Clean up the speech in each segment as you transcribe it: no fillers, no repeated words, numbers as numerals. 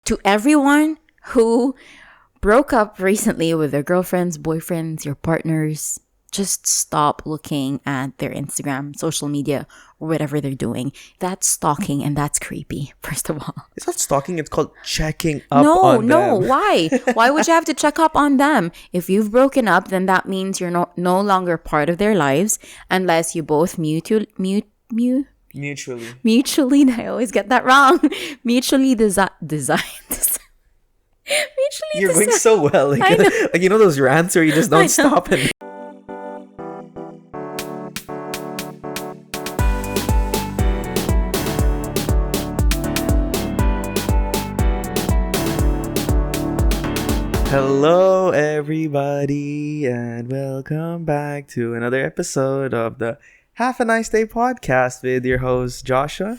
To everyone who broke up recently with their girlfriends, boyfriends, your partners, just stop looking at their Instagram, social media, or whatever they're doing. That's stalking and that's creepy, first of all. It's not stalking, it's called checking up on them. No, why? Why would you have to check up on them? If you've broken up, then that means you're no longer part of their lives unless you both mutually, I always get that wrong. Mutually designed. You're going so well. Like, like, you know those rants where you just don't stop and... Hello, everybody, and welcome back to another episode of the Have a Nice Day podcast with your host, Joshua.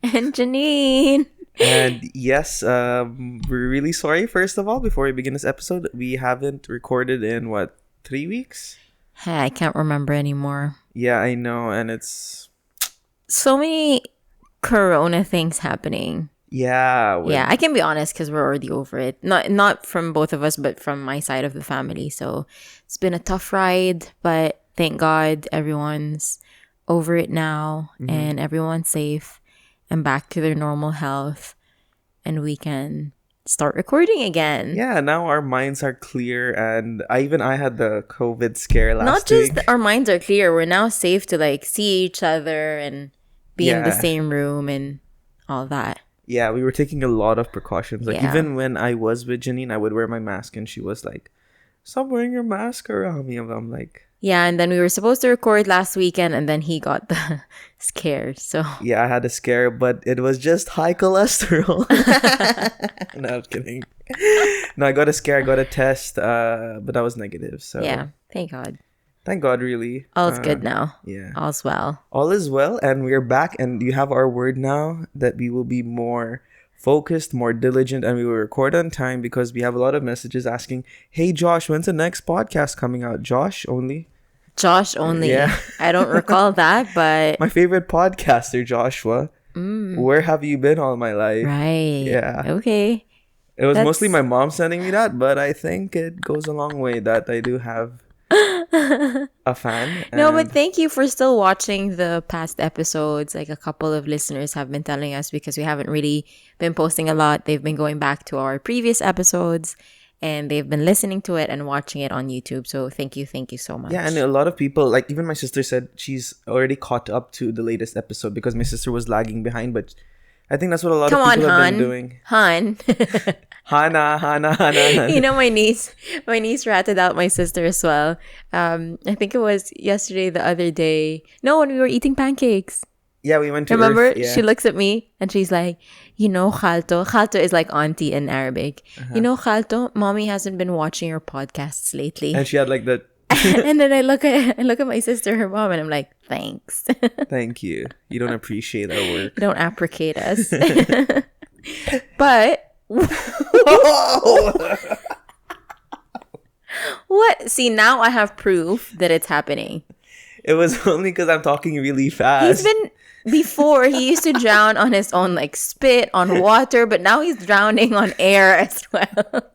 And Janine. And yes, we're really sorry, first of all, before we begin this episode. We haven't recorded in, 3 weeks? Hey, I can't remember anymore. Yeah, I know, and it's... so many corona things happening. Yeah. Yeah, I can be honest because we're already over it. Not from both of us, but from my side of the family. So it's been a tough ride, but thank God everyone's over it now and everyone's safe and back to their normal health, and we can start recording again. Yeah, now our minds are clear, and I had the COVID scare last week. Not just our minds are clear, we're now safe to see each other and be in the same room and all that. Yeah, we were taking a lot of precautions. Even when I was with Janine, I would wear my mask, and she was like, "Stop wearing your mask around me." I'm like... Yeah, and then we were supposed to record last weekend, and then he got the scare, so... Yeah, I had a scare, but it was just high cholesterol. No, I'm kidding. No, I got a scare, I got a test, but I was negative, so... Yeah, thank God. Thank God, really. All's good now. Yeah. All's well. All is well, and we're back, and you have our word now that we will be more focused, more diligent, and we will record on time because we have a lot of messages asking, "Hey Josh, when's the next podcast coming out?" Josh only. Yeah. I don't recall that, but my favorite podcaster, Joshua. Where have you been all my life? Right. Yeah. Okay. It was mostly my mom sending me that, but I think it goes a long way that I do have a fan. No, but thank you for still watching the past episodes. Like, a couple of listeners have been telling us, because we haven't really been posting a lot, they've been going back to our previous episodes and they've been listening to it and watching it on YouTube. So thank you so much. Yeah, and a lot of people, like even my sister said she's already caught up to the latest episode because my sister was lagging behind, but I think that's what a lot of people have been doing. Han. Hana. You know, my niece ratted out my sister as well. I think it was yesterday, the other day. No, when we were eating pancakes. Yeah, we went to Remember? Earth, yeah. She looks at me and she's like, "You know, Khalto." Khalto is like auntie in Arabic. "You know, Khalto, mommy hasn't been watching your podcasts lately." And she had like that. And then I look at my sister, her mom, and I'm like, "Thanks." Thank you. You don't appreciate our work. Don't apprecate us. But what? See, now I have proof that it's happening. It was only because I'm talking really fast. Before, he used to drown on his own, spit on water, but now he's drowning on air as well.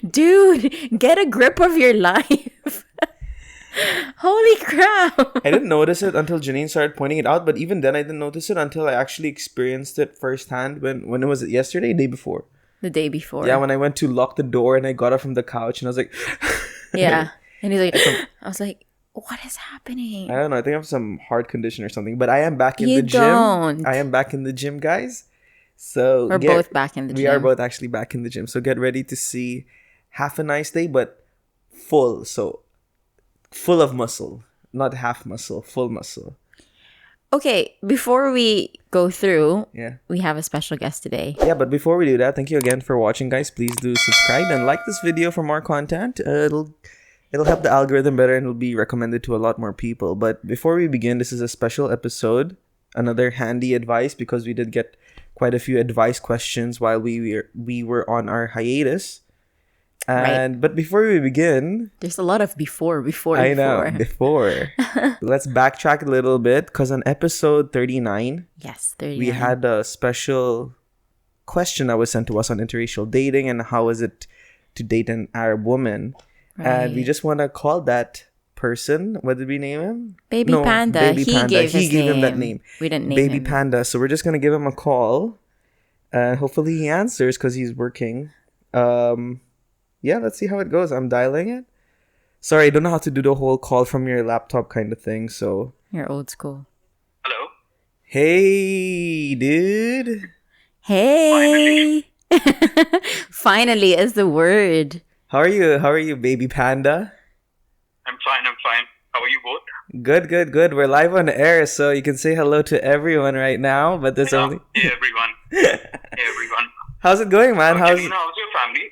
Dude, get a grip of your life. Holy crap. I didn't notice it until Janine started pointing it out, but even then I didn't notice it until I actually experienced it firsthand when it was yesterday, day before. The day before. Yeah, when I went to lock the door and I got up from the couch and I was like... Yeah. And he's like... I was like, what is happening? I don't know. I think I have some heart condition or something. But I am back in the gym. I am back in the gym, guys. So we're both back in the gym. We are both actually back in the gym. So get ready to see Have a Nice Day, but full. So full of muscle. Not half muscle, full muscle. Okay, before we go through, we have a special guest today. Yeah, but before we do that, thank you again for watching, guys. Please do subscribe and like this video for more content. It'll help the algorithm better and it'll be recommended to a lot more people. But before we begin, this is a special episode. Another handy advice, because we did get quite a few advice questions while we were on our hiatus. But before we begin... There's a lot of before. I know, before. Let's backtrack a little bit, because on episode 39... Yes, 39. We had a special question that was sent to us on interracial dating and how is it to date an Arab woman. And we Right. just want to call that person, what did we name him? Baby No, Panda. Baby He Panda. gave He his gave him that name. name. We didn't name Baby him. Panda. So we're just going to give him a call. And hopefully he answers because he's working. Yeah, let's see how it goes. I'm dialing it. Sorry, I don't know how to do the whole call from your laptop kind of thing. So, You're old school. Hello. hey, dude. Hey. Finally is the word. How are you? How are you, Baby Panda? I'm fine. How are you both? Good. We're live on air, so you can say hello to everyone right now. But there's only. Hey, everyone. Hey, everyone. How's it going, man? How's your family?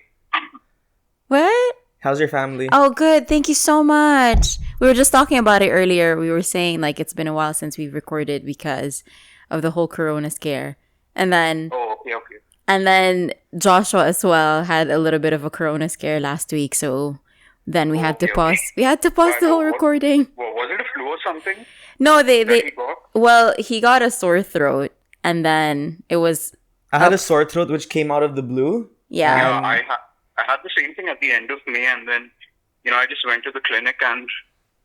What? How's your family? Oh, good. Thank you so much. We were just talking about it earlier. We were saying like it's been a while since we've recorded because of the whole Corona scare. And then Oh, okay. and then Joshua as well had a little bit of a Corona scare last week, so then we had to okay, pause. okay. We had to pause the whole What? recording. Well, was it a flu or something No, that he they got? well, he got a sore throat and then it was I had a sore throat which came out of the blue. yeah. Yeah, I had the same thing at the end of May, and then I just went to the clinic and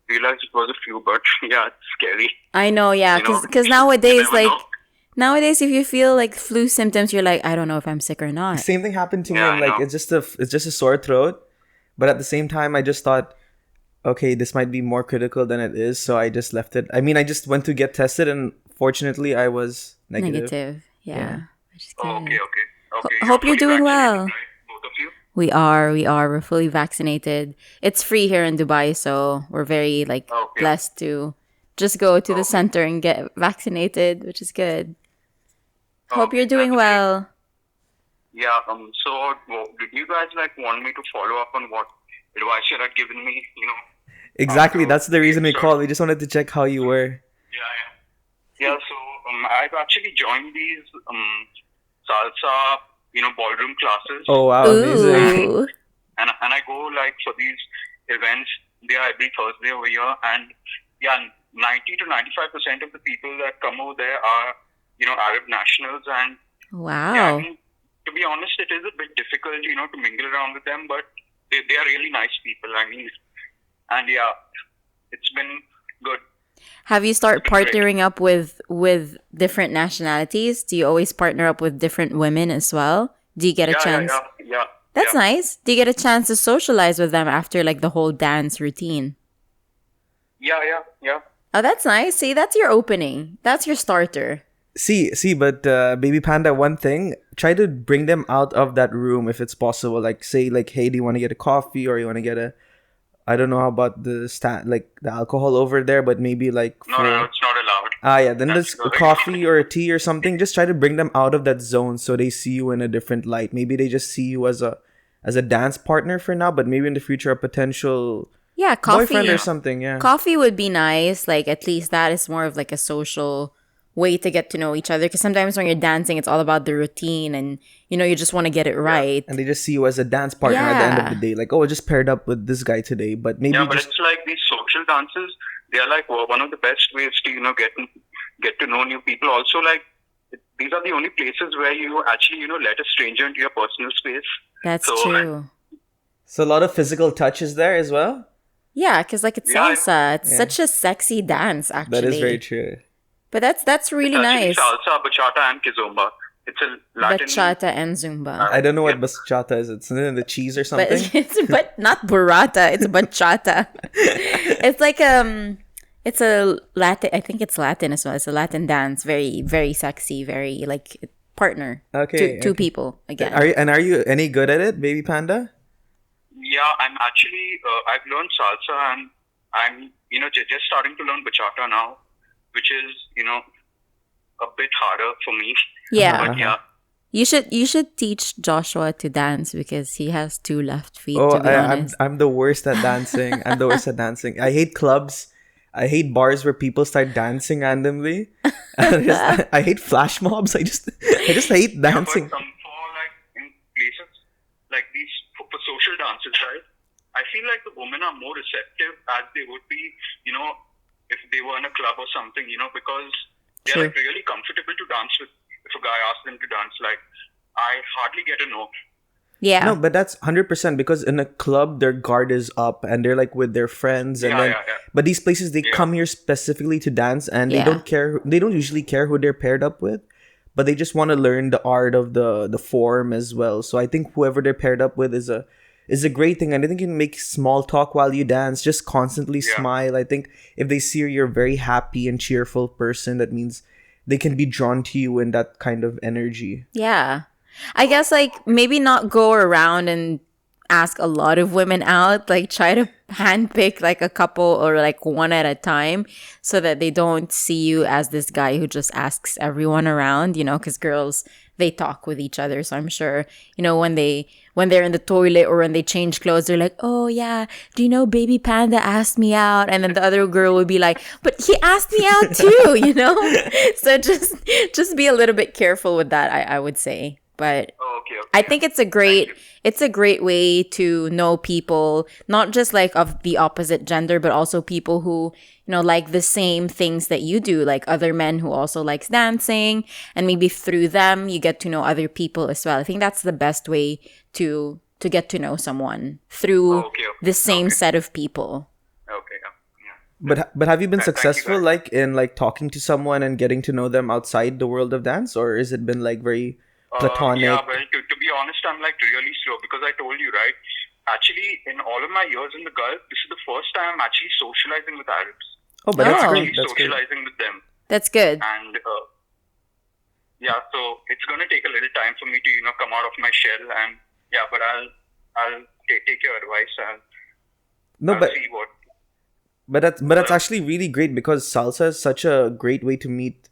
realized it was a flu. But yeah, it's scary. I know, yeah, You know, because you nowadays never like know. nowadays if you feel like flu symptoms, you're like, I don't know if I'm sick or not. Same thing happened to me. Yeah, I'm I like, know. it's just a sore throat. But at the same time, I just thought, okay, this might be more critical than it is, so I just left it. I mean, I just went to get tested, and fortunately, I was negative. Negative. Yeah. Yeah. Which is Oh, good. okay. Hope you're fully doing vaccinated, well. right? Both of you. We are. We're fully vaccinated. It's free here in Dubai, so we're very like Okay. blessed to just go to the Okay. center and get vaccinated, which is good. Hope Okay, you're doing that's great. well. Yeah. So, did you guys want me to follow up on what advice you had given me? Exactly. After That's the reason we episode? called. We just wanted to check how you were. Yeah. So, I've actually joined these salsa, ballroom classes, Oh wow, amazing. Ooh. and I go for these events. They are every Thursday over here, and yeah, 90 to 95% of the people that come over there are Arab nationals, and yeah, I Wow. mean, to be honest, it is a bit difficult, to mingle around with them, but they are really nice people. I mean, and yeah, it's been good. Have you start It's been great. partnering up with different nationalities? Do you always partner up with different women as well? Do you get a chance? Yeah. That's yeah. nice. Do you get a chance to socialize with them after like the whole dance routine? Yeah. Oh, that's nice. See, that's your opening. That's your starter. But Baby Panda, one thing, try to bring them out of that room if it's possible. Like say, like, hey, do you want to get a coffee or you want to get a? I don't know about the the alcohol over there, but maybe like No, it's not allowed. yeah, then That's there's a good. coffee or a tea or something. Just try to bring them out of that zone so they see you in a different light. Maybe they just see you as a dance partner for now, but maybe in the future a potential Yeah, coffee. boyfriend or something. Yeah. Coffee would be nice. Like at least that is more of like a social way to get to know each other. Because sometimes when you're dancing, it's all about the routine, and you just want to get it right. And they just see you as a dance partner at the end of Yeah. the day. Like, oh, I just paired up with this guy today, but maybe Yeah, but just it's like these social dances. They are like one of the best ways to get to know new people. Also, like these are the only places where you actually let a stranger into your personal space. That's So, true. so a lot of physical touches there as well. Yeah, because like it's Yeah, salsa. It's yeah. such a sexy dance, actually. That is very true. But that's really it's actually nice. salsa, bachata, and kizomba. It's a Latin. Bachata and zumba. I don't know what Yeah. bachata is. It's in the cheese or But something. but not burrata. It's bachata. It's like it's a Latin. I think it's Latin as well. It's a Latin dance. Very very sexy. Very like partner. Okay, Two okay. people again. Are you any good at it, Baby Panda? Yeah, I'm actually. I've learned salsa, and I'm just starting to learn bachata now, which is a bit harder for me. Yeah. But yeah. You should teach Joshua to dance because he has two left feet. Oh, To be honest. I'm the worst at dancing. I'm the worst at dancing. I hate clubs. I hate bars where people start dancing randomly. I hate flash mobs. I just hate dancing. Yeah, but for in places like these for social dances, right? I feel like the women are more receptive as they would be, if they were in a club or something, because they're True. like really comfortable to dance with. If a guy asks them to dance, like I hardly get a no. Yeah. No, but that's 100% because in a club their guard is up and they're like with their friends and Yeah, then yeah, yeah. but these places they Yeah. come here specifically to dance and they Yeah. don't care, they don't usually care who they're paired up with, but they just want to learn the art of the form as well. So I think whoever they're paired up with is a great thing, and I think you can make small talk while you dance, just constantly Yeah. smile. I think if they see you're a very happy and cheerful person, that means they can be drawn to you in that kind of energy. Yeah. I guess like maybe not go around and ask a lot of women out, like try to handpick like a couple or like one at a time so that they don't see you as this guy who just asks everyone around, you know, because girls, they talk with each other. So I'm sure, you know, when they're in the toilet or when they change clothes, they're like, oh yeah, do you know Baby Panda asked me out? And then the other girl would be like, but he asked me out too, you know? So just be a little bit careful with that, I would say. But Okay, okay. I think it's a great way to know people, not just like of the opposite gender, but also people who, you know, like the same things that you do, like other men who also likes dancing, and maybe through them you get to know other people as well. I think that's the best way to get to know someone through Okay, okay. the same Okay. set of people. Okay, yeah. But have you been Thank you, successful guys. like in like talking to someone and getting to know them outside the world of dance, or has it been like very platonic? Yeah, well, to be honest, I'm like really slow because I told you, right? Actually, in all of my years in the Gulf, this is the first time I'm actually socializing with Arabs. Oh, but that's Oh. great. That's great. Socializing with them. That's good. And yeah, so it's going to take a little time for me to, come out of my shell. And yeah, but I'll take your advice. No, I'll but see what. that's actually really great because salsa is such a great way to meet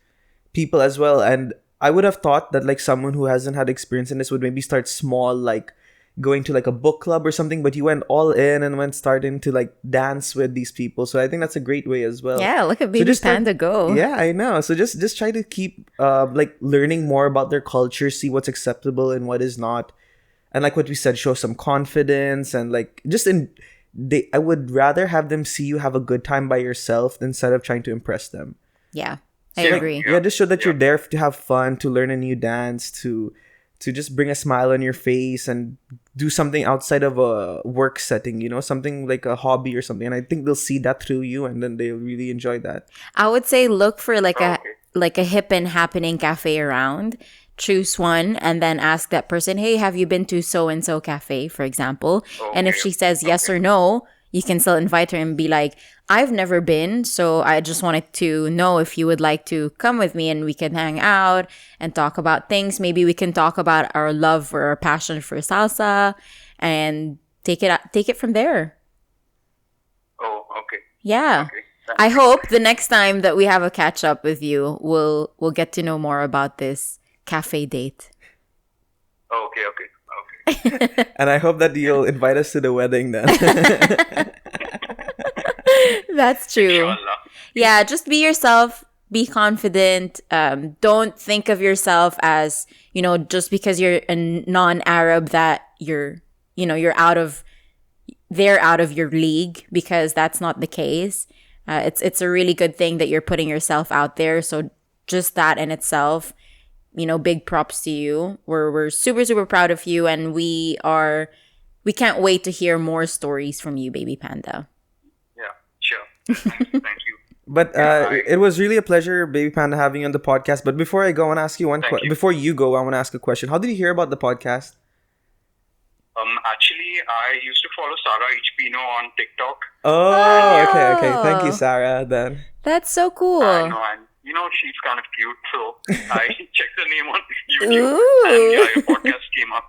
people as well. And I would have thought that like someone who hasn't had experience in this would maybe start small, like going to like a book club or something, but you went all in and went starting to like dance with these people. So I think that's a great way as well. Yeah, look at So Baby just start- Panda go. Yeah, I know. So just try to keep like learning more about their culture, see what's acceptable and what is not. And like what we said, show some confidence and like just in they I would rather have them see you have a good time by yourself instead of trying to impress them. Yeah, I Yeah. agree. Yeah, just show that you're there to have fun, to learn a new dance, to just bring a smile on your face and do something outside of a work setting, something like a hobby or something. And I think they'll see that through you and then they'll really enjoy that. I would say look for like Okay. a hip and happening cafe around. Choose one and then ask that person, hey, have you been to so and so cafe, for example? And if Okay. she says yes or no, you can still invite her and be like, I've never been, so I just wanted to know if you would like to come with me and we can hang out and talk about things. Maybe we can talk about our love or our passion for salsa and take it from there. Oh, okay. Yeah. Okay. I hope the next time that we have a catch up with you, we'll get to know more about this cafe date. Okay. Okay. And I hope that you'll invite us to the wedding then. That's true. Inshallah. Yeah, just be yourself, be confident. Don't think of yourself as, just because you're a non-Arab that you're out of your league, because that's not the case. It's a really good thing that you're putting yourself out there. So just that in itself, big props to you. We're super, super proud of you, and we can't wait to hear more stories from you, Baby Panda. Yeah. Sure. Thank you. But it was really a pleasure, Baby Panda, having you on the podcast. But before I go, I want to ask you Thank you. Before you go, I want to ask a question. How did you hear about the podcast? Actually, I used to follow Sarah H. on TikTok. Oh, okay. Thank you, Oh. Sarah. Then That's so cool. I know, and she's kind of cute, so I checked the name on YouTube, Ooh. and yeah, your podcast came up.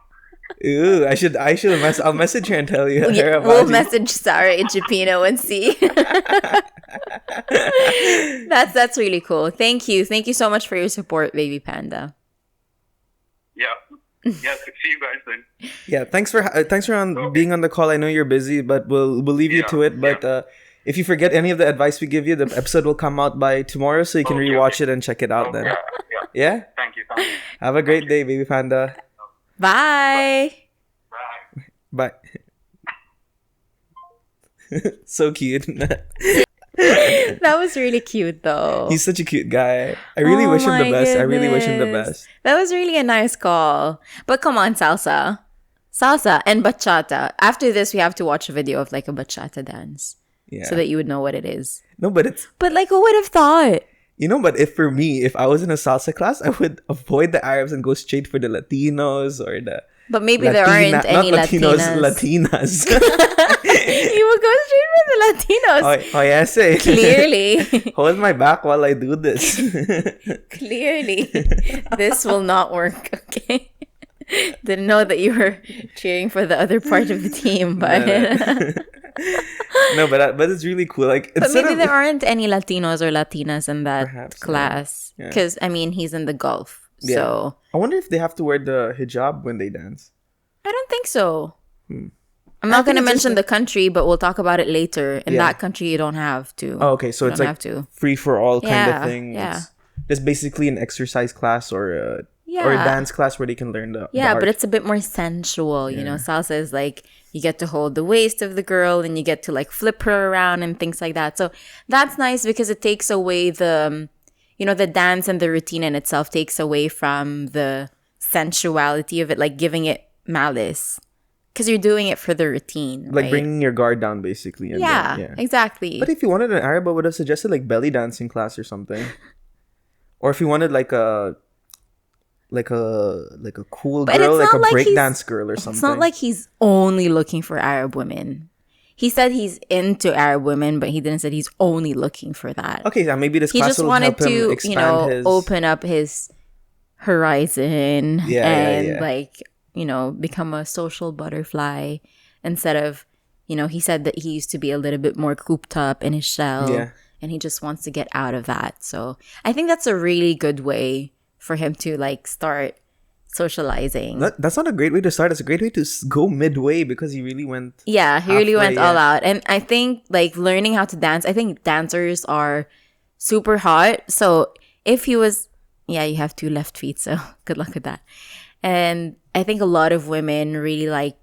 ooh, I'll message her and tell you. her about We'll you. message Sarah Ichipino and see. That's really cool. Thank you so much for your support, Baby Panda. Yeah. Yeah, see you guys then. Yeah, thanks for being on the call. I know you're busy, but we'll leave you Yeah, to it. But if you forget any of the advice we give you, the episode will come out by tomorrow, so you can Okay, rewatch okay. it and check it out. Oh, Then, yeah. yeah. Thank you. Have a great day, Baby Panda. Bye. Bye. Bye. So cute. That was really cute, though. He's such a cute guy. I really Oh wish him the my best. I really wish him the goodness. best. That was really a nice call. But come on, salsa. Salsa and bachata. After this, we have to watch a video of like a bachata dance. Yeah. So that you would know what it is. No, but it's, But like, who would have thought? but if for me, if I was in a salsa class, I would avoid the Arabs and go straight for the Latinos or the But maybe there aren't any not Latinos, Latinas. Latinas. You would go straight for the Latinos. Oh, yes, eh. Clearly. Hold my back while I do this. Clearly. This will not work, okay? Didn't know that you were cheering for the other part of the team, but No, but it's really cool. Like, but instead maybe of, there aren't any Latinos or Latinas in that Perhaps, yeah. class. Yeah. Because, I mean, he's in the Gulf. Yeah. So, I wonder if they have to wear the hijab when they dance. I don't think so. Hmm. I'm not going to think it's just mention the country, but we'll talk about it later. In Yeah. that country, you don't have to. Oh, okay. So You it's don't like have to. free for all kind Yeah, of thing. yeah. It's basically an exercise class or a Yeah. dance class where they can learn the Yeah, art. but it's a bit more sensual, you know. Salsa is like you get to hold the waist of the girl and you get to like flip her around and things like that. So that's nice because it takes away the, the dance and the routine in itself takes away from the sensuality of it, like giving it malice. Because you're doing it for the routine, like right? bringing your guard down basically. And Yeah, then, exactly. But if you wanted an Arab, I would have suggested like belly dancing class or something. Or if you wanted like a cool But girl, it's like not a like breakdance girl or something. It's not like he's only looking for Arab women. He said he's into Arab women, but he didn't say he's only looking for that. Okay, yeah, maybe this He class just will wanted help him to, expand his open up his horizon and yeah. like, become a social butterfly instead of, he said that he used to be a little bit more cooped up in his shell Yeah. and he just wants to get out of that. So I think that's a really good way for him to like start socializing. That's not a great way to start. It's a great way to go midway because he really went. Yeah, he really went halfway, all yeah. out. And I think like learning how to dance, I think dancers are super hot. So if he was, yeah, you have 2 left feet. So good luck with that. And I think a lot of women really like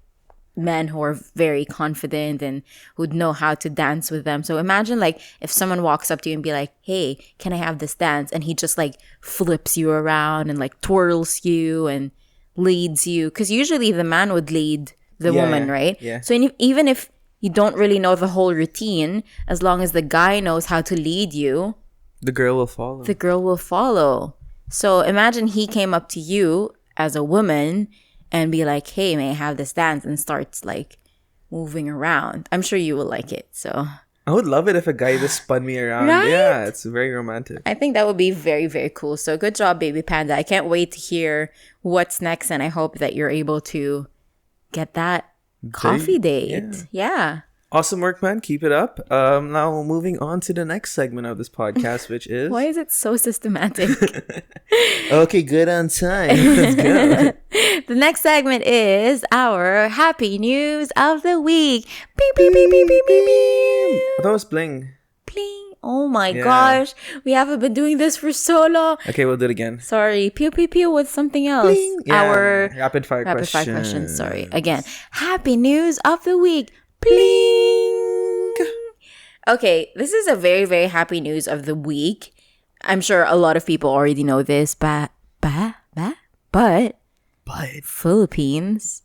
men who are very confident and who'd know how to dance with them. So imagine like if someone walks up to you and be like, hey, can I have this dance? And he just like flips you around and like twirls you and leads you. Because usually the man would lead the Yeah, woman, right? yeah. So even if you don't really know the whole routine, as long as the guy knows how to lead you, The girl will follow. the girl will follow. So imagine he came up to you as a woman and be like, hey, may I have this dance? And starts like moving around. I'm sure you will like it. So I would love it if a guy just spun me around. Right? Yeah, it's very romantic. I think that would be very, very cool. So good job, Baby Panda. I can't wait to hear what's next. And I hope that you're able to get that coffee date. Yeah. Awesome work, man. Keep it up. Now moving on to the next segment of this podcast, which is Why is it so systematic? okay, good on time. Let's go. The next segment is our happy news of the week. Beep, beep, beep, beep, beep, beep, beep. I thought it was bling. Pling. Oh my Yeah. gosh. We haven't been doing this for so long. Okay, we'll do it again. Sorry. Pew, pew, pew with something else. Bling. Yeah. Our rapid fire rapid fire questions. questions. Sorry. Again. Happy news of the week. Pling. Okay. This is a very, very happy news of the week. I'm sure a lot of people already know this, but But Philippines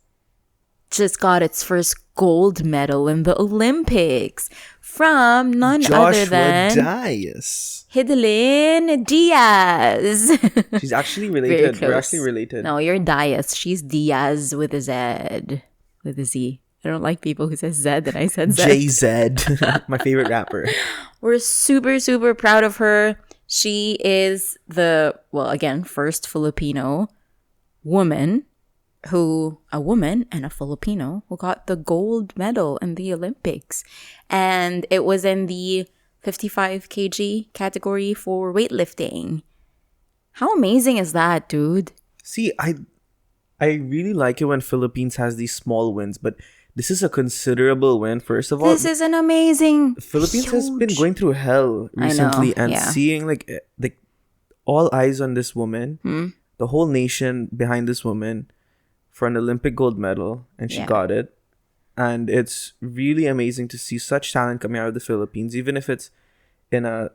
just got its first gold medal in the Olympics from none other Joshua than Dias. Hidilyn Diaz. She's actually Very related. We're close. actually related. No, you're Diaz. She's Diaz with a Z. With a Z. I don't like people who say Z and I said Z. JZ, my favorite rapper. We're super, super proud of her. She is the, first Filipino woman a woman and a Filipino who got the gold medal in the Olympics. And it was in the 55 kg category for weightlifting. How amazing is that, dude? See, I really like it when Philippines has these small wins, but this is a considerable win. First of all, This is an amazing, Philippines has been huge- going through hell recently, and yeah. seeing like all eyes on this woman, the whole nation behind this woman for an Olympic gold medal, and she Yeah. got it. And it's really amazing to see such talent coming out of the Philippines, even if it's in a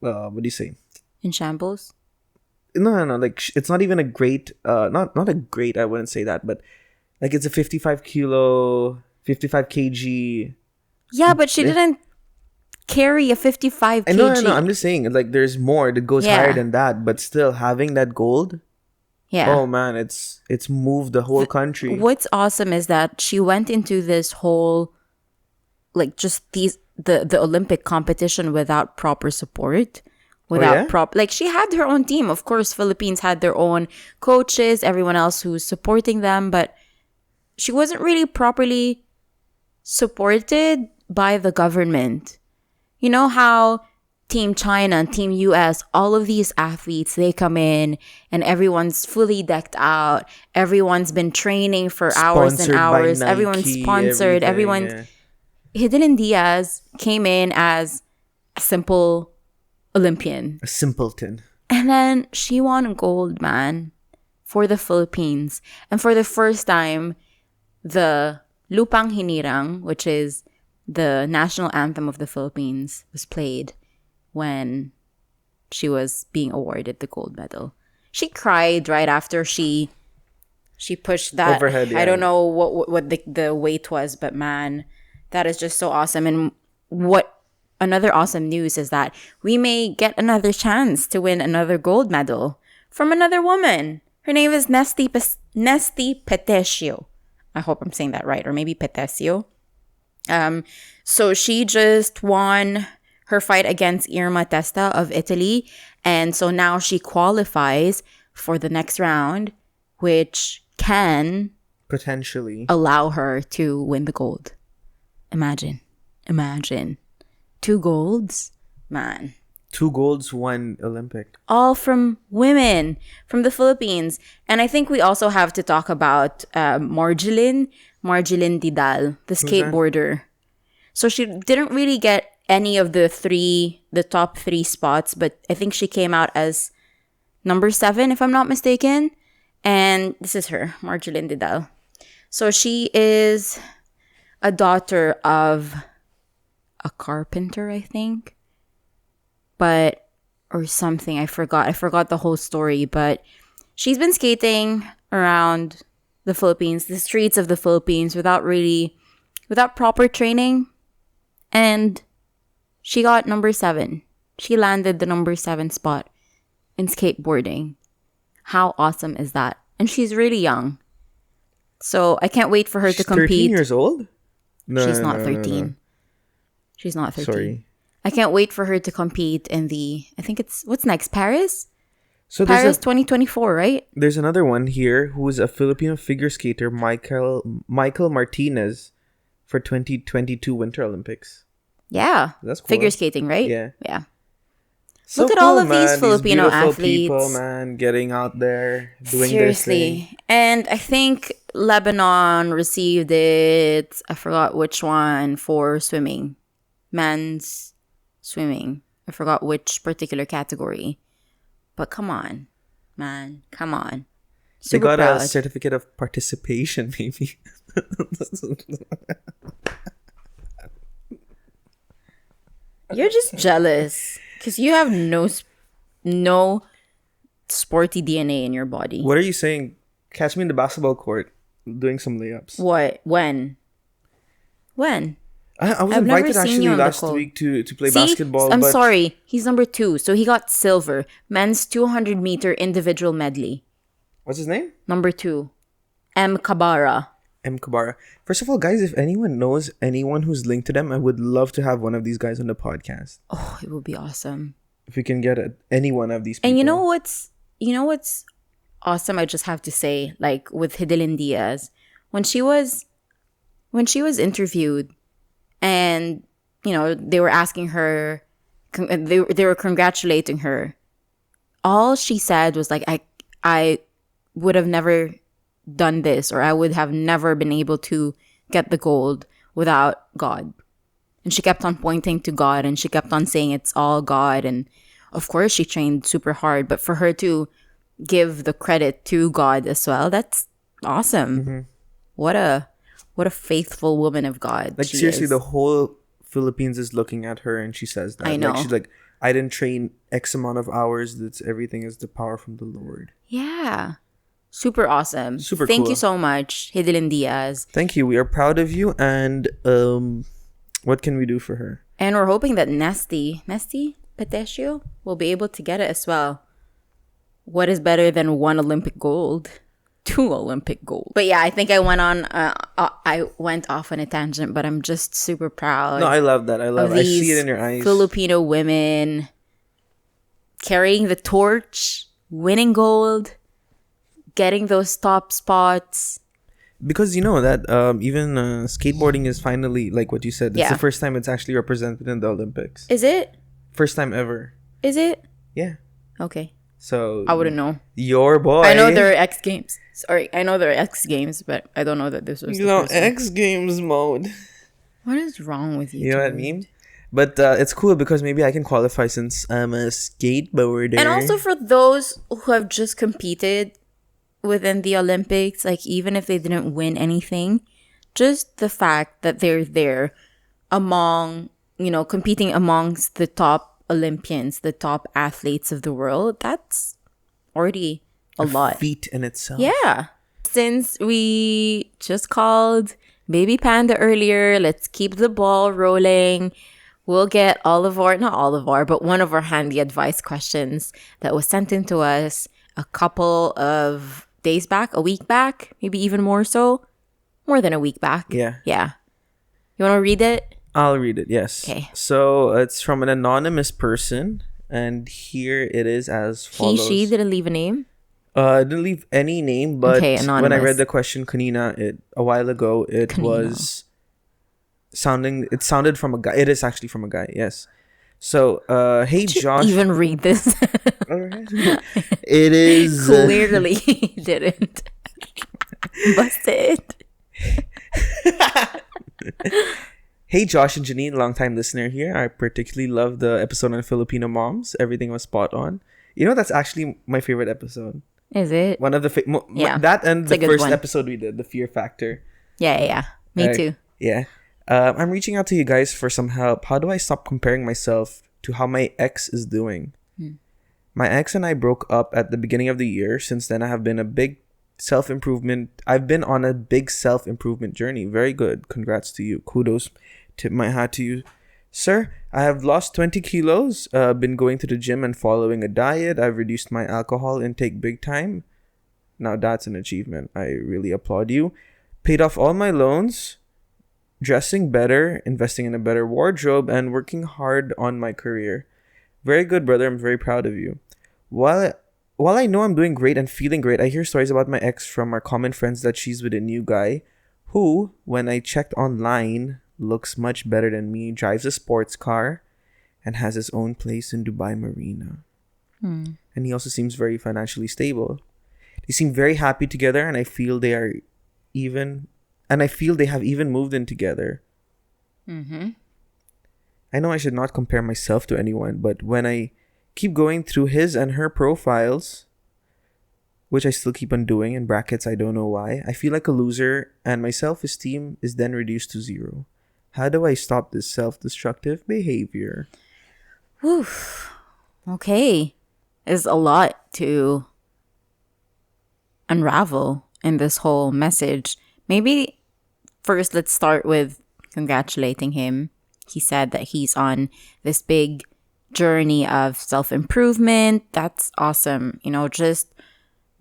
what do you say? In shambles? No. Like it's not even a great. Not a great. I wouldn't say that, but like it's a 55 kg. Yeah, but she didn't carry a 55 I kg. know. I'm just saying, like, there's more that goes higher than that, but still having that gold. Yeah. Oh man, it's moved the whole country. What's awesome is that she went into this whole, like, just the Olympic competition without proper support, without like, she had her own team. Of course, Philippines had their own coaches, everyone else who's supporting them, but she wasn't really properly supported by the government. You know how Team China and Team US, all of these athletes, they come in and everyone's fully decked out. Everyone's been training for hours and hours. Everyone's sponsored. Hidilyn Diaz came in as a simple Olympian. A simpleton. And then she won gold, man, for the Philippines. And for the first time, the Lupang Hinirang, which is the national anthem of the Philippines, was played when she was being awarded the gold medal. She cried right after she pushed that overhead. Yeah. I don't know what the weight was, but man, that is just so awesome. And what another awesome news is that we may get another chance to win another gold medal from another woman. Her name is Nesty Petesio. I hope I'm saying that right, or maybe Petesio. So she just won her fight against Irma Testa of Italy, and so now she qualifies for the next round, which can potentially allow her to win the gold. Imagine 2 golds, man. 2 golds, 1 Olympic. All from women from the Philippines. And I think we also have to talk about Marjeline Didal, the skateboarder. So she didn't really get any of the top 3 spots, but I think she came out as number 7, if I'm not mistaken. And this is her, Marjeline Didal. So she is a daughter of a carpenter, I think. Or something, I forgot the whole story, but she's been skating around the Philippines, the streets of the Philippines without proper training, and she got number 7. She landed the number 7 spot in skateboarding. How awesome is that? And she's really young. So I can't wait for her to compete. 13 years old? No, she's not 13. No. She's not 13. Sorry. I can't wait for her to compete in I think it's, what's next, Paris? So Paris 2024, right? There's another one here who is a Filipino figure skater, Michael Martinez, for 2022 Winter Olympics. Yeah. That's cool. Figure skating, right? Yeah. So Look at all of these Filipino athletes. People, man, getting out there, doing Seriously. their thing. And I think Lebanon received it, I forgot which one, for swimming. Men's swimming. I forgot which particular category. But come on, man. Come on. They got proud. A certificate of participation, maybe. You're just jealous. Because you have no sporty DNA in your body. What are you saying? Catch me in the basketball court doing some layups. What? When? I was invited actually last week to play basketball. I'm sorry. He's number 2. So he got silver. Men's 200-meter individual medley. What's his name? Number 2. M. Kabara. First of all, guys, if anyone knows anyone who's linked to them, I would love to have one of these guys on the podcast. Oh, it would be awesome. If we can get any one of these people. And you know what's awesome? I just have to say, like with Hidilyn Diaz, when she was interviewed, and they were asking her, they were congratulating her. All she said was like, I would have never done this, or I would have never been able to get the gold without God. And she kept on pointing to God, and she kept on saying it's all God. And of course she trained super hard, but for her to give the credit to God as well, that's awesome. Mm-hmm. What a faithful woman of God. Like seriously, the whole Philippines is looking at her and she says that. I know. Like, she's like, I didn't train X amount of hours. That's everything is the power from the Lord. Yeah. Super awesome. Super Thank cool. you so much, Hidilyn Diaz. Thank you. We are proud of you. And what can we do for her? And we're hoping that Nesty Petesio will be able to get it as well. What is better than 1 Olympic gold? 2 Olympic gold. But yeah, I think I went off on a tangent, but I'm just super proud. No, I love that. I of see these it in your eyes. Filipino women carrying the torch, winning gold, getting those top spots. Because you know that even skateboarding is finally, like what you said, it's Yeah. the first time it's actually represented in the Olympics. Is it? First time ever. Is it? Yeah. Okay. So I wouldn't know. your boy. I know there are X Games. Sorry, I know there are X Games, but I don't know that this was the first one. X Games mode. What is wrong with you? You know what I dude? mean? But it's cool because maybe I can qualify since I'm a skateboarder. And also for those who have just competed within the Olympics, like even if they didn't win anything, just the fact that they're there among, competing amongst the top Olympians, the top athletes of the world, that's already a lot. feat in itself. Yeah. Since we just called Baby Panda earlier, let's keep the ball rolling. We'll get one of our handy advice questions that was sent in to us a couple of days back, a week back, maybe even more so. More than a week back. Yeah. Yeah. You want to read it? I'll read it, yes. Okay. So it's from an anonymous person, and here it is as follows. She didn't leave a name? Didn't leave any name, but Okay, when I anonymous. read the question a while ago, it sounded from a guy. It is actually from a guy, yes. So, hey Josh. Even read this. It is Clearly he didn't. Busted. Hey Josh and Janine, longtime listener here. I particularly love the episode on Filipino moms. Everything was spot on. You know, that's actually my favorite episode. Is it? One of the Yeah, that and it's a the good first one. episode we did, the Fear Factor. Yeah. Me too. Yeah. I'm reaching out to you guys for some help. How do I stop comparing myself to how my ex is doing? My ex and I broke up at the beginning of the year. Since then, I've been on a big self-improvement journey. Very good. Congrats to you. Kudos. Tip my hat to you, sir. I have lost 20 kilos. Been going to the gym and following a diet. I've reduced my alcohol intake big time. Now that's an achievement. I really applaud you. Paid off all my loans. Dressing better, investing in a better wardrobe, and working hard on my career. Very good, brother. I'm very proud of you. While I know I'm doing great and feeling great, I hear stories about my ex from our common friends that she's with a new guy who, when I checked online, looks much better than me, drives a sports car, and has his own place in Dubai Marina. And he also seems very financially stable. They seem very happy together, and I feel they have even moved in together. I know I should not compare myself to anyone, but when I keep going through his and her profiles, which I still keep on doing, in brackets, I don't know why, I feel like a loser, and my self-esteem is then reduced to 0. How do I stop this self-destructive behavior? Whew. Okay. There's a lot to unravel in this whole message. Maybe first let's start with congratulating him. He said that he's on this big journey of self-improvement. That's awesome. Just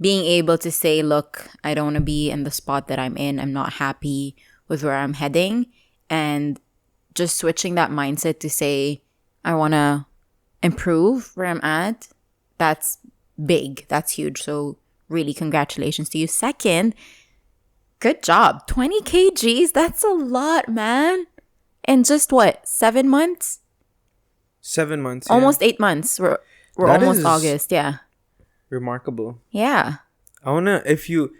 being able to say, look, I don't want to be in the spot that I'm in. I'm not happy with where I'm heading. And just switching that mindset to say, I want to improve where I'm at. That's big. That's huge. So really congratulations to you. Second, good job. 20 kgs. That's a lot, man. In just 7 months? 7 months. Yeah. Almost 8 months. We're That almost is August. Yeah. Remarkable. Yeah. I wanna, if you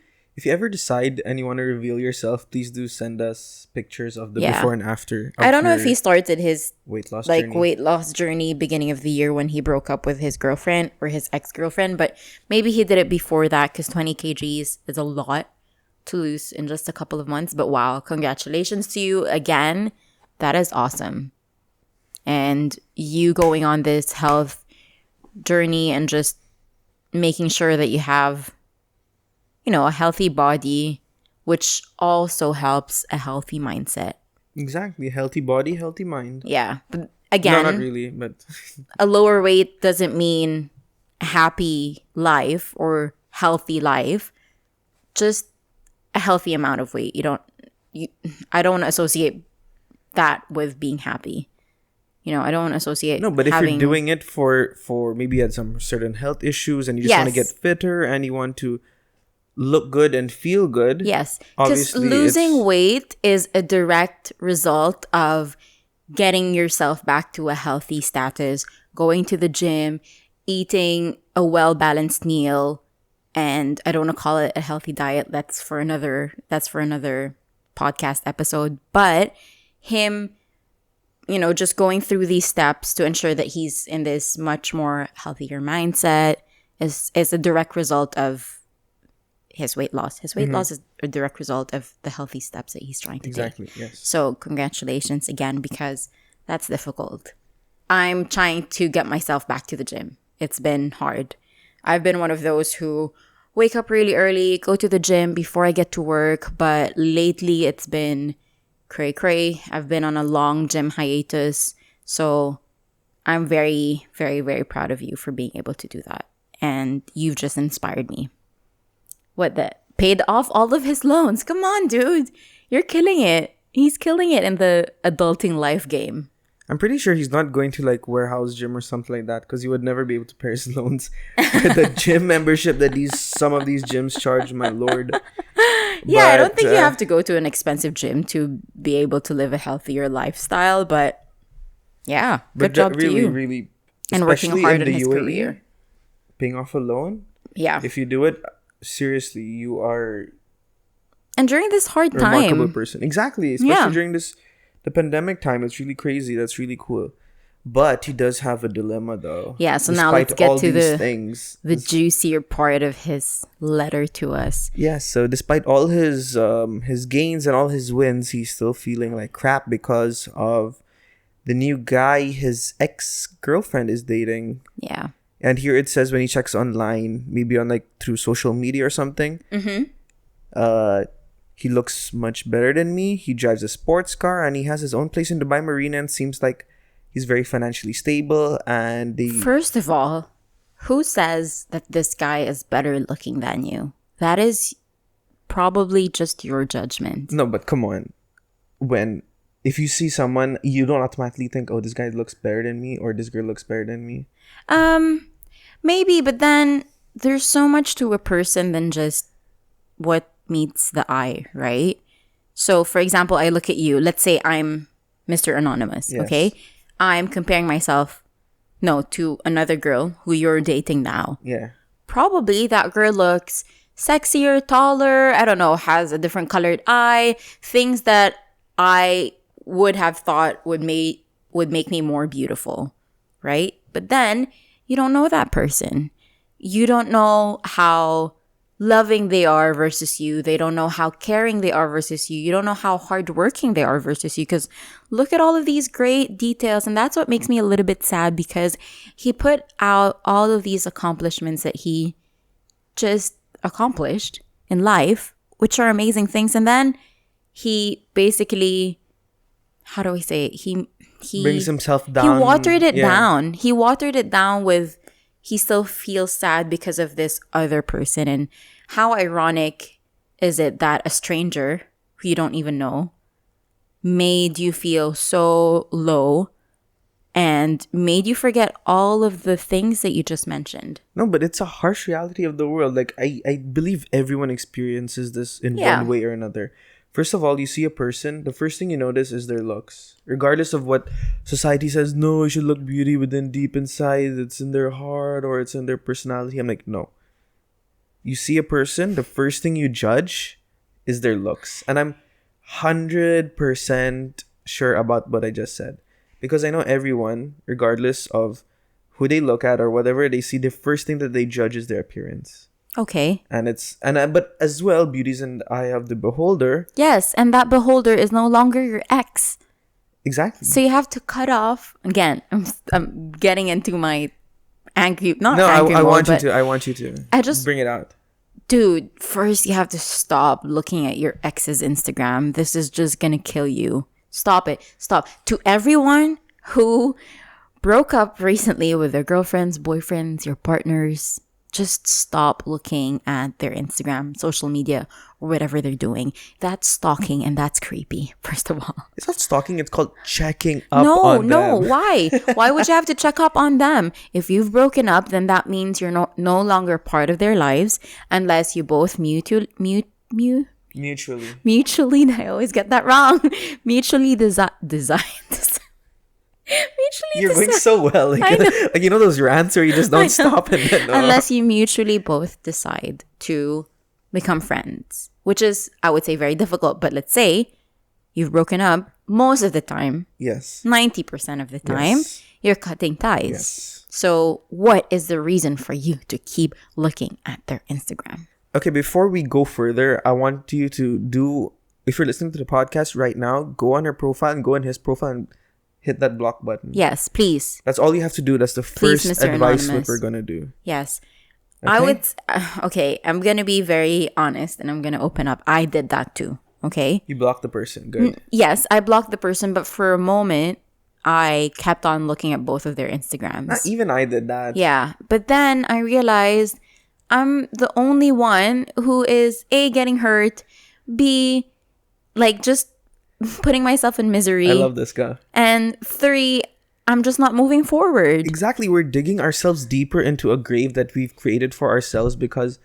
ever decide and you want to reveal yourself, please do send us pictures of the before and after. I don't know if he started his weight loss journey beginning of the year when he broke up with his girlfriend or his ex-girlfriend, but maybe he did it before that because 20 kgs is a lot to lose in just a couple of months. But wow, congratulations to you again. That is awesome. and you going on this health journey and just making sure that you have, a healthy body, which also helps a healthy mindset. Exactly. Healthy body, healthy mind. Yeah. But No, again, not really, but a lower weight doesn't mean a happy life or healthy life. Just a healthy amount of weight. I don't associate that with being happy. I don't associate no, but if having, you're doing it for maybe you had some certain health issues and you just want to get Yes. fitter and you want to look good and feel good. Yes, because Obviously, losing it's weight is a direct result of getting yourself back to a healthy status, going to the gym, eating a well-balanced meal, and I don't want to call it a healthy diet. That's for another podcast episode. But him, just going through these steps to ensure that he's in this much more healthier mindset is a direct result of his weight loss. His weight loss is a direct result of the healthy steps that he's trying to take. exactly, yes. So congratulations again, because that's difficult. I'm trying to get myself back to the gym. It's been hard. I've been one of those who wake up really early, go to the gym before I get to work, but lately it's been cray cray. I've been on a long gym hiatus. So I'm very, very, very proud of you for being able to do that. And you've just inspired me. What, that paid off all of his loans? Come on, dude. You're killing it. He's killing it in the adulting life game. I'm pretty sure he's not going to like warehouse gym or something like that because he would never be able to pay his loans. The gym membership that some of these gyms charge, my lord. Yeah, I don't But, think you have to go to an expensive gym to be able to live a healthier lifestyle, but yeah, good job really, to you. really, And working especially hard in in the his UAE, career. paying off a loan. Yeah. If you do it seriously, you are And during this hard a remarkable time, person. Exactly, especially Yeah. during the pandemic time. It's really crazy. That's really cool. But he does have a dilemma, though. Yeah, so now Despite let's get all to these the things. juicier part of his letter to us. Yes, so despite all his gains and all his wins, he's still feeling like crap because of the new guy his ex-girlfriend is dating. Yeah. And here it says when he checks online, maybe on like through social media or something, he looks much better than me. He drives a sports car and he has his own place in Dubai Marina and seems like he's very financially stable. And First of all, who says that this guy is better looking than you? That is probably just your judgment. no, but come on, if you see someone, you don't automatically think, oh, this guy looks better than me or this girl looks better than me. Maybe, but then there's so much to a person than just what meets the eye, right? So, for example, I look at you. Let's say I'm Mr. Anonymous, Yes. okay? I'm comparing myself, to another girl who you're dating now. Yeah. Probably that girl looks sexier, taller, I don't know, has a different colored eye, things that I would have thought would make me more beautiful, right? But then you don't know that person. You don't know how loving they are versus you. They don't know how caring they are versus you. You don't know how hardworking they are versus you. Because look at all of these great details. And that's what makes me a little bit sad, because he put out all of these accomplishments that he just accomplished in life, which are amazing things. And then he basically, how do I say it? He Brings himself down. He watered it Yeah. down. He watered it down with, he still feels sad because of this other person. And how ironic is it that a stranger who you don't even know made you feel so low and made you forget all of the things that you just mentioned? No, but it's a harsh reality of the world. Like, I believe everyone experiences this in Yeah. one way or another. First of all, you see a person, the first thing you notice is their looks. Regardless of what society says, no, you should look beauty within deep inside, it's in their heart or it's in their personality. I'm like, no. You see a person, the first thing you judge is their looks. And I'm 100% sure about what I just said. Because I know everyone, regardless of who they look at or whatever they see, the first thing that they judge is their appearance. Okay. But as well, beauty's in the eye of the beholder. Yes, and that beholder is no longer your ex. Exactly. So you have to cut off. Again, I'm getting into my angry, not No, angry I mode, want you but to. I want you to. I just- bring it out. dude, first you have to stop looking at your ex's Instagram. This is just gonna kill you. Stop it. Stop. To everyone who broke up recently with their girlfriends, boyfriends, your partners, just stop looking at their Instagram, social media, or whatever they're doing. That's stalking and that's creepy, first of all. It's not stalking. It's called checking up on No, them. why? Why would you have to check up on them? If you've broken up, then that means you're no longer part of their lives unless you both Mutually. mutually, I always get that wrong. Mutually designed. You're going so well. Like, like, you know those rants where you just don't stop and then... Unless you mutually both decide to become friends, which is, I would say, very difficult. But let's say you've broken up, most of the time, Yes. 90% of the time, Yes. you're cutting ties. Yes. So what is the reason for you to keep looking at their Instagram? Okay, before we go further, I want you to do... If you're listening to the podcast right now, go on her profile and go on his profile and hit that block button. Yes, please. That's all you have to do. That's the Please, first Mr. advice Anonymous. what we're going to do. Yes. Okay? I would... okay, I'm going to be very honest and I'm going to open up. I did that too. Okay? You block the person. Good. Yes, I blocked the person, but for a moment, I kept on looking at both of their Instagrams. Not even I did that. Yeah, but then I realized I'm the only one who is A, getting hurt, B, like just putting myself in misery, I love this guy. and 3, I'm just not moving forward. Exactly. We're digging ourselves deeper into a grave that we've created for ourselves because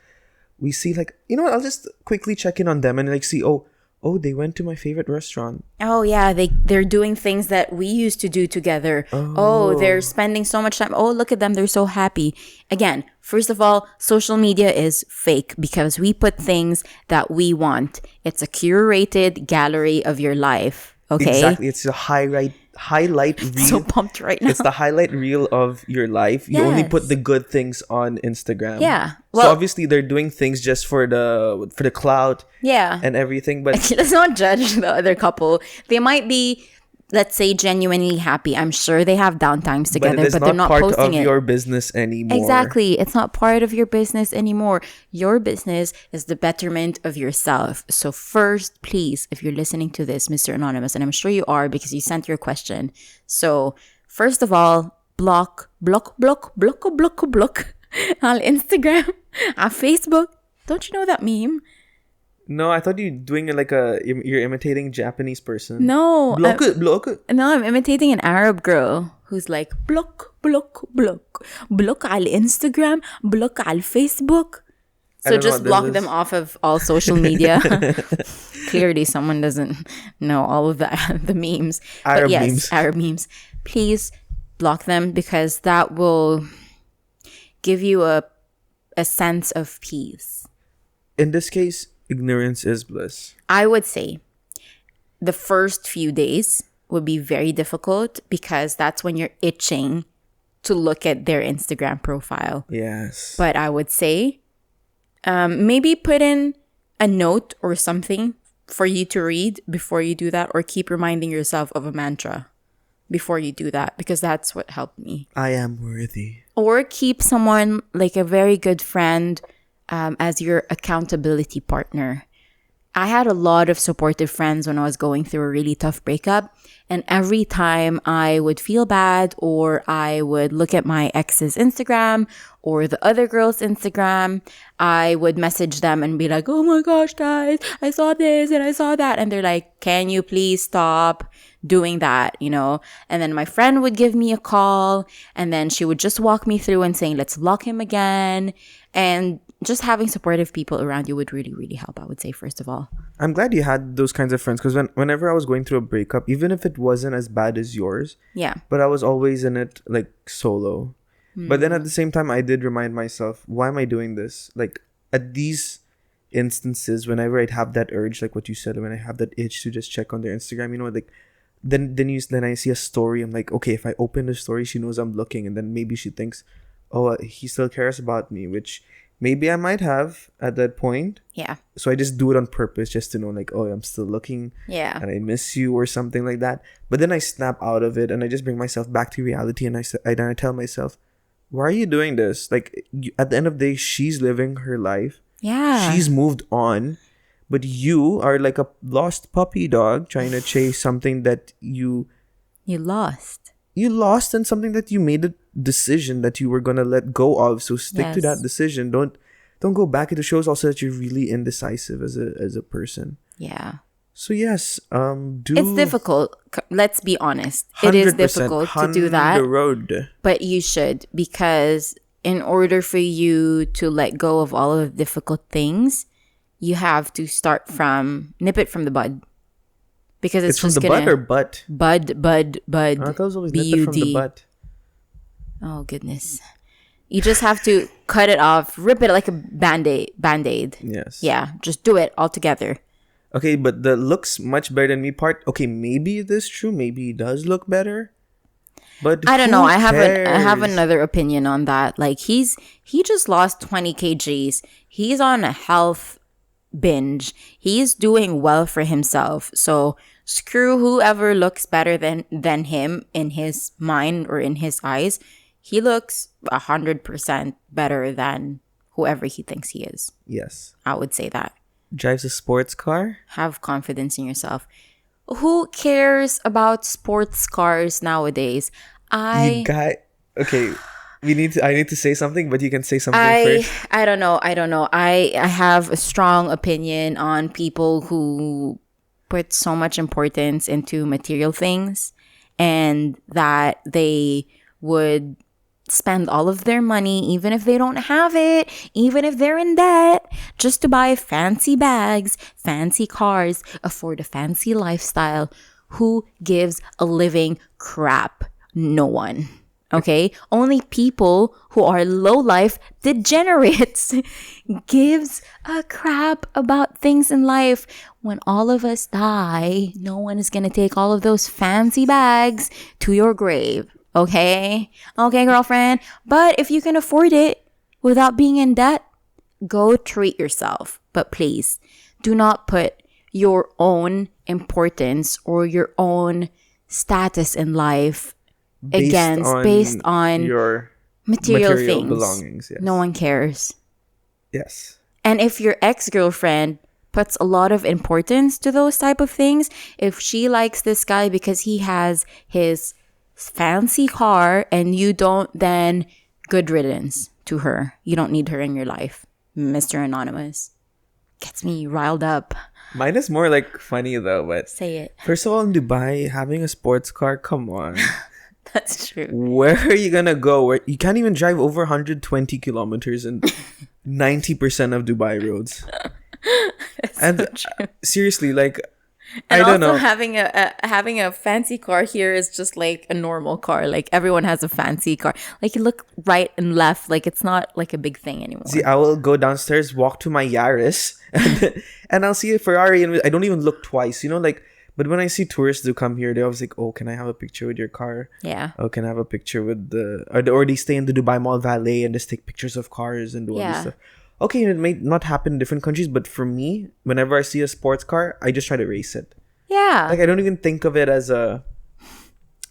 we see like, you know what, I'll just quickly check in on them and like see, oh, they went to my favorite restaurant. Oh yeah, they're doing things that we used to do together. Oh, they're spending so much time. Oh, look at them, they're so happy. Again, first of all, social media is fake because we put things that we want. It's a curated gallery of your life. Okay. Exactly. It's a highlight reel. So pumped right now. It's the highlight reel of your life. You only Yes. put the good things on Instagram. Yeah. So Well- obviously they're doing things just for the clout Yeah. and everything. But Let's not judge the other couple. They might be, let's say, genuinely happy. I'm sure they have downtimes but together, it is but not they're not part posting of it. your business anymore. Exactly. It's not part of your business anymore. Your business is the betterment of yourself. So first, please, if you're listening to this, Mr. Anonymous, and I'm sure you are because you sent your question. So first of all, block on Instagram, on Facebook. Don't you know that meme? No, I thought you're doing it like you're imitating Japanese person. No. Block it. No, I'm imitating an Arab girl who's like, block على Instagram, block على Facebook. I So don't know just what this block is. them off of all social media. Clearly, someone doesn't know all of the memes. Arab but yes, memes. Arab memes. Please block them because that will give you a sense of peace. In this case, ignorance is bliss. I would say the first few days would be very difficult because that's when you're itching to look at their Instagram profile. Yes. But I would say maybe put in a note or something for you to read before you do that, or keep reminding yourself of a mantra before you do that, because that's what helped me. I am worthy. Or keep someone like a very good friend as your accountability partner. I had a lot of supportive friends when I was going through a really tough breakup. And every time I would feel bad, or I would look at my ex's Instagram or the other girl's Instagram, I would message them and be like, oh my gosh, guys, I saw this and I saw that. And they're like, can you please stop doing that, you know? And then my friend would give me a call, and then she would just walk me through and saying, let's block him again. And just having supportive people around you would really, really help, I would say, first of all. I'm glad you had those kinds of friends, because whenever I was going through a breakup, even if it wasn't as bad as yours, Yeah. but I was always in it like solo. But then at the same time, I did remind myself, why am I doing this? Like at these instances, whenever I'd have that urge, like what you said, when I have that itch to just check on their Instagram, you know, like then I see a story. I'm like, okay, if I open the story, she knows I'm looking, and then maybe she thinks, oh, he still cares about me, which Maybe I might have at that point. Yeah. So I just do it on purpose just to know like, oh, I'm still looking Yeah. and I miss you or something like that. But then I snap out of it and I just bring myself back to reality and I tell myself, why are you doing this? Like at the end of the day, she's living her life. Yeah. She's moved on. But you are like a lost puppy dog trying to chase something that you lost. You lost and something that you made a decision that you were gonna let go of. So stick to that decision. Don't go back. It shows also that you're really indecisive as a person. Yeah. So yes, it's difficult. Let's be honest. It is difficult to do that. The road. But you should, because in order for you to let go of all of the difficult things, you have to start from nip it from the bud. Because it's from just the gonna bud or butt? Bud. I thought it was always nip it from the butt. Oh goodness. You just have to cut it off, rip it like a band-aid. Yes. Yeah, just do it all together. Okay, but the looks much better than me part. Okay, maybe this true. Maybe he does look better. But I don't know. I cares? have another opinion on that. Like he just lost 20 kgs. He's on a health binge. He's doing well for himself. So screw whoever looks better than him in his mind or in his eyes. He looks 100% better than whoever he thinks he is. Yes. I would say that. Drives a sports car. Have confidence in yourself. Who cares about sports cars nowadays? Okay. I need to say something, but you can say something first. I don't know. I have a strong opinion on people who put so much importance into material things and that they would spend all of their money, even if they don't have it, even if they're in debt, just to buy fancy bags, fancy cars, afford a fancy lifestyle. Who gives a living crap? No one. Okay? Only people who are low life degenerates gives a crap about things in life. When all of us die, no one is going to take all of those fancy bags to your grave. Okay? Okay, girlfriend. But if you can afford it without being in debt, go treat yourself. But please, do not put your own importance or your own status in life based on your material things. Belongings. Yes. No one cares. Yes. And if your ex-girlfriend puts a lot of importance to those type of things, if she likes this guy because he has his fancy car and you don't, then good riddance to her. You don't need her in your life. Mr. Anonymous. Gets me riled up. Mine is more like funny though, but say it. First of all, in Dubai, having a sports car, come on. That's true. Where are you gonna go? Where you can't even drive over 120 kilometers in 90% of Dubai roads. And so true. Seriously, like, and I don't know. Having a fancy car here is just like a normal car. Like everyone has a fancy car. Like you look right and left. Like it's not like a big thing anymore. See, I will go downstairs, walk to my Yaris, and I'll see a Ferrari, and I don't even look twice. You know, like. But when I see tourists who come here, they're always like, "Oh, can I have a picture with your car?" Yeah. Oh, can I have a picture with or they stay in the Dubai Mall Valet and just take pictures of cars and do all this stuff. Okay, it may not happen in different countries, but for me, whenever I see a sports car, I just try to race it. Yeah. Like I don't even think of it as a.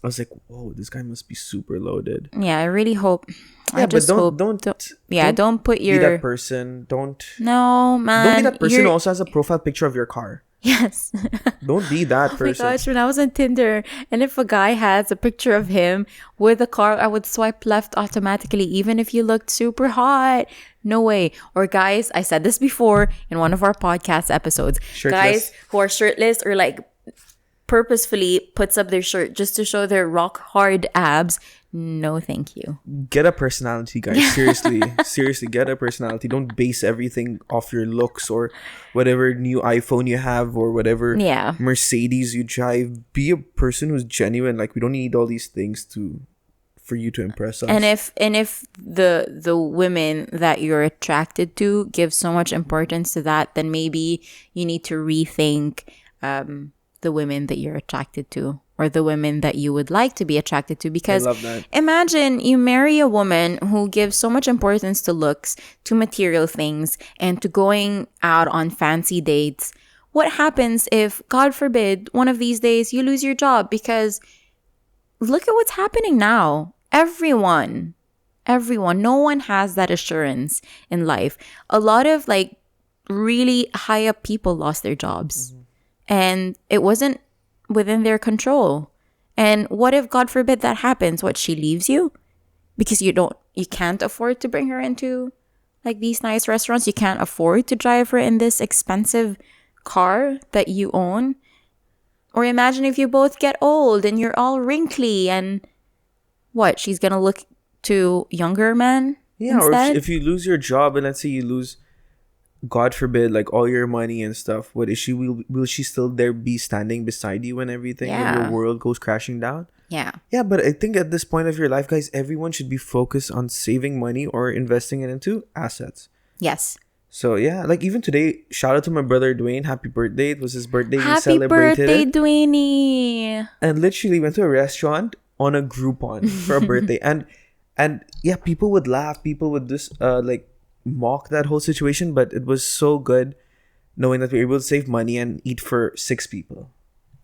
I was like, "Whoa, this guy must be super loaded." Yeah, I really hope. Yeah, but don't put your. Be that person. Don't. No, man. Don't be that person who also has a profile picture of your car. Yes. Don't be that person. Oh my gosh, when I was on Tinder, and if a guy has a picture of him with a car, I would swipe left automatically, even if you looked super hot. No way. Or guys, I said this before in one of our podcast episodes. Shirtless. Guys who are shirtless or like purposefully puts up their shirt just to show their rock hard abs. No, thank you. Get a personality, guys. Seriously. Seriously, get a personality. Don't base everything off your looks or whatever new iPhone you have or whatever Mercedes you drive. Be a person who's genuine. Like, we don't need all these things for you to impress us. And if the women that you're attracted to give so much importance to that, then maybe you need to rethink the women that you're attracted to. or the women that you would like to be attracted to. Because love that. imagine you marry a woman who gives so much importance to looks, to material things, and to going out on fancy dates. What happens if, God forbid, one of these days you lose your job? Because look at what's happening now. Everyone, no one has that assurance in life. A lot of like really high up people lost their jobs, and it wasn't within their control. And what if, God forbid, that happens? What, she leaves you because you can't afford to bring her into like these nice restaurants? You can't afford to drive her in this expensive car that you own? Or imagine if you both get old and you're all wrinkly, and what, she's gonna look to younger men instead? Or if you lose your job, and let's say you lose, God forbid, like all your money and stuff, what is she, will she still there be standing beside you when everything when your world goes crashing down? Yeah, but I think at this point of your life, guys, everyone should be focused on saving money or investing it into assets. Yes. So yeah, like even today, shout out to my brother Dwayne. Happy birthday! It was his birthday. We Happy celebrated birthday, it, Dwayne. and literally went to a restaurant on a Groupon for a birthday. And yeah, people would laugh, people would just like mock that whole situation, but it was so good knowing that we were able to save money and eat for 6 people.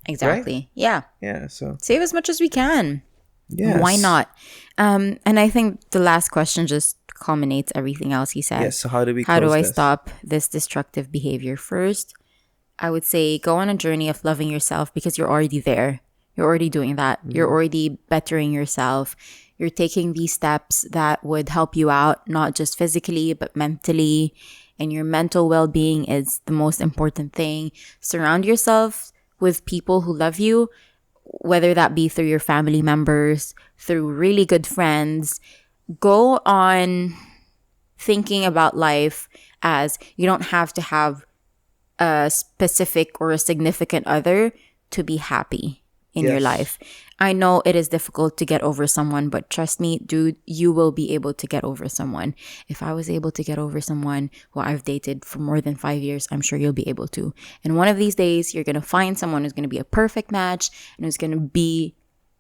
Exactly. Right? Yeah. So Save as much as we can. yes. Why not? And I think the last question just culminates everything else he said. Yes. So how do we? How do close I this? stop this destructive behavior? First, I would say go on a journey of loving yourself, because you're already there. You're already doing that. You're already bettering yourself. You're taking these steps that would help you out, not just physically, but mentally. And your mental well-being is the most important thing. Surround yourself with people who love you, whether that be through your family members, through really good friends. Go on thinking about life as you don't have to have a specific or a significant other to be happy in your Yes. life. I know it is difficult to get over someone, but trust me, dude, you will be able to get over someone. If I was able to get over someone who I've dated for more than 5 years, I'm sure you'll be able to. And one of these days, you're going to find someone who's going to be a perfect match and who's going to be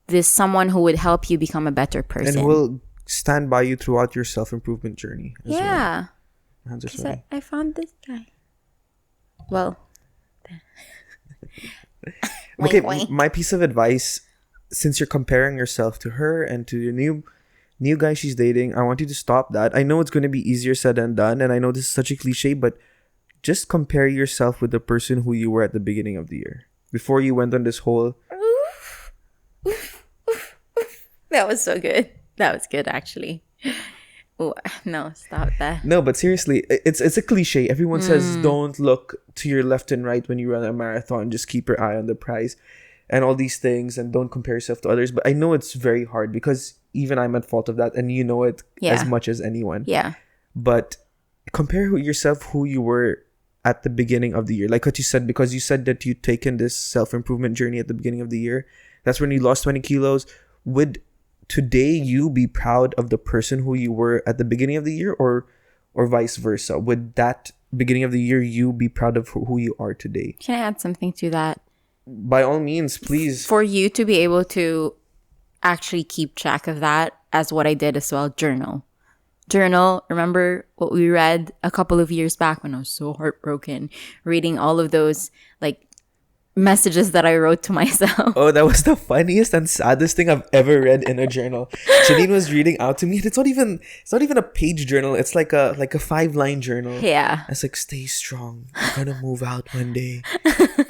this someone who would help you become a better person. And will stand by you throughout your self-improvement journey. As yeah. well. Hands are 'Cause sweaty. I found this guy. Well, Okay, wink, wink. my piece of advice, since you're comparing yourself to her and to your new guy she's dating, I want you to stop that. I know it's going to be easier said than done, and I know this is such a cliche, but just compare yourself with the person who you were at the beginning of the year, before you went on this whole. That was so good. That was good, actually. Oh, no, stop that. No, but seriously, it's a cliche. Everyone says don't look to your left and right when you run a marathon. Just keep your eye on the prize and all these things, and don't compare yourself to others. But I know it's very hard, because even I'm at fault of that, and you know it as much as anyone. Yeah. But compare yourself who you were at the beginning of the year. Like what you said, because you said that you'd taken this self-improvement journey at the beginning of the year. That's when you lost 20 kilos. Would today you be proud of the person who you were at the beginning of the year, or vice versa? Would that beginning of the year you be proud of who you are today? Can I add something to that? By all means, please. For you to be able to actually keep track of that, as what I did as well, journal. Remember what we read a couple of years back when I was so heartbroken, reading all of those like messages that I wrote to myself. Oh, that was the funniest and saddest thing I've ever read in a journal. Janine was reading out to me, and it's not even a page journal. It's like a 5-line journal. Yeah. It's like, stay strong. You're gonna move out one day.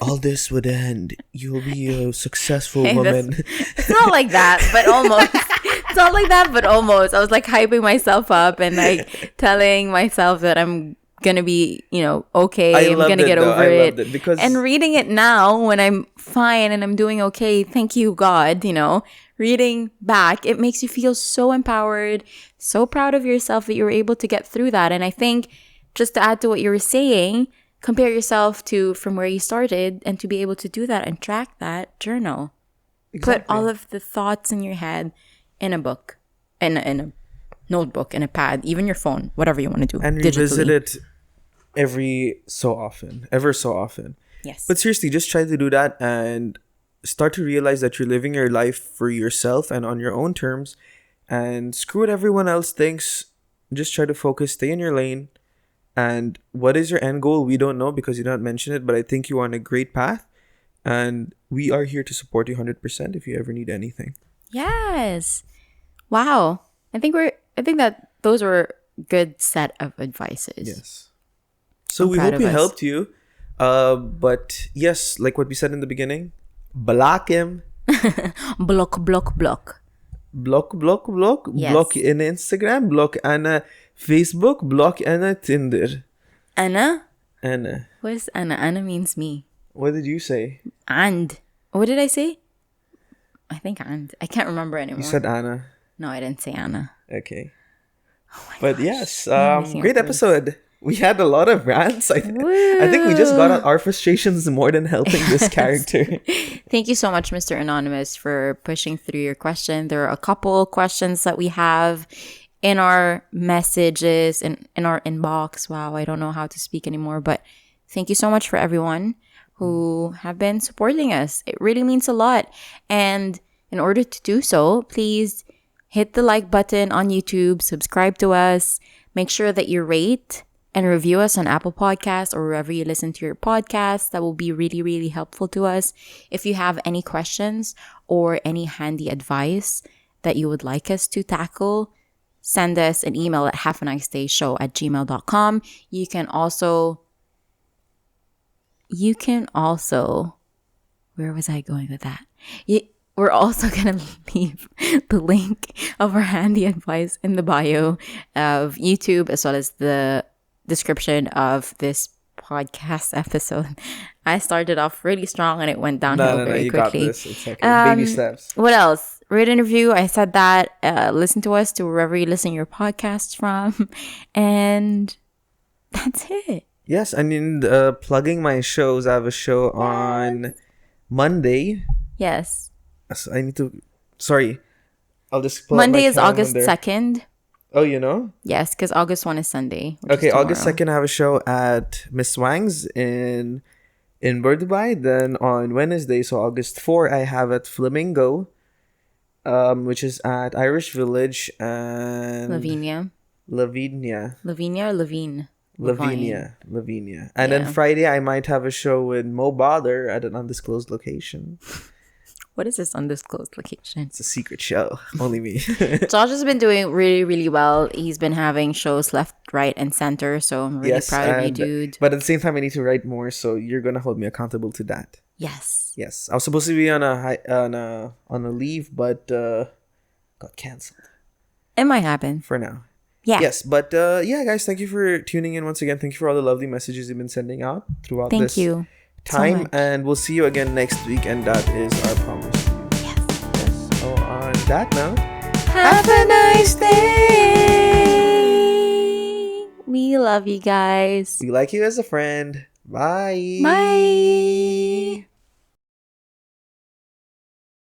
All this would end. You'll be a successful woman. It's not like that, but almost. It's not like that, but almost. I was like hyping myself up and like telling myself that I'm gonna be, okay. I'm gonna get over it. Because and reading it now when I'm fine and I'm doing okay, thank you God, reading back, it makes you feel so empowered, so proud of yourself that you were able to get through that. And I think, just to add to what you were saying, compare yourself to from where you started, and to be able to do that and track that, journal. exactly. Put all of the thoughts in your head in a book, in a notebook, in a pad, even your phone, whatever you want to do, and digitally. revisit it ever so often. Yes. But seriously, just try to do that, and start to realize that you're living your life for yourself and on your own terms, and screw what everyone else thinks. Just try to focus, stay in your lane. And what is your end goal? We don't know because you didn't mention it, but I think you're on a great path. And we are here to support you 100% if you ever need anything. Yes. Wow. I think that those were good set of advices. Yes. So I'm we proud hope of we us. helped you. But yes, like what we said in the beginning, block him. Block, block, block. Block, block, block. Yes. Block in Instagram. Block Anna Facebook. Block Anna Tinder. Anna? Anna. What is Anna? Anna means me. What did you say? And. What did I say? I think and. I can't remember anymore. You said Anna. No, I didn't say Anna. Okay. Oh my But gosh. yes, I'm missing great a word. episode. We had a lot of rants. I think we just got out our frustrations more than helping this character. Thank you so much, Mr. Anonymous, for pushing through your question. There are a couple questions that we have in our messages and in our inbox. Wow, I don't know how to speak anymore, but thank you so much for everyone who have been supporting us. It really means a lot. And in order to do so, please hit the like button on YouTube, subscribe to us, make sure that you rate and review us on Apple Podcasts or wherever you listen to your podcasts. That will be really, really helpful to us. If you have any questions or any handy advice that you would like us to tackle, send us an email at haveanicedayshow@gmail.com. You can also, where was I going with that? We're also going to leave the link of our handy advice in the bio of YouTube as well as the description of this podcast episode. I started off really strong and it went downhill very You quickly. got this. It's okay. Baby steps. What else? Written review. I said that. Listen to us to wherever you listen your podcasts from. And that's it. Yes, I mean, plugging my shows. I have a show on Monday. Yes. So I need to. Sorry, I'll just. Pull up Monday my is August calendar. 2nd. Oh, you know. Yes, because August 1 is Sunday. Okay, August 2nd, I have a show at Miss Wang's in Burdubay. Then on Wednesday, so August 4, I have at Flamingo, which is at Irish Village and Lavinia. Lavinia. Lavinia or Levine? Lavinia. And then Friday, I might have a show with Mo Bother at an undisclosed location. What is this undisclosed location? It's a secret show. Only me. Josh has been doing really, really well. He's been having shows left, right, and center. So I'm really proud of you, dude. But at the same time, I need to write more, so you're gonna hold me accountable to that. Yes. Yes, I was supposed to be on a leave, but got canceled It might happen. for now. Yeah. Yes, but yeah, guys, thank you for tuning in once again. Thank you for all the lovely messages you've been sending out throughout Thank this you so time, much. and we'll see you again next week, and that is our promise. Yes. So on that note, Have a nice day. We love you guys. we like you as a friend. Bye. Bye.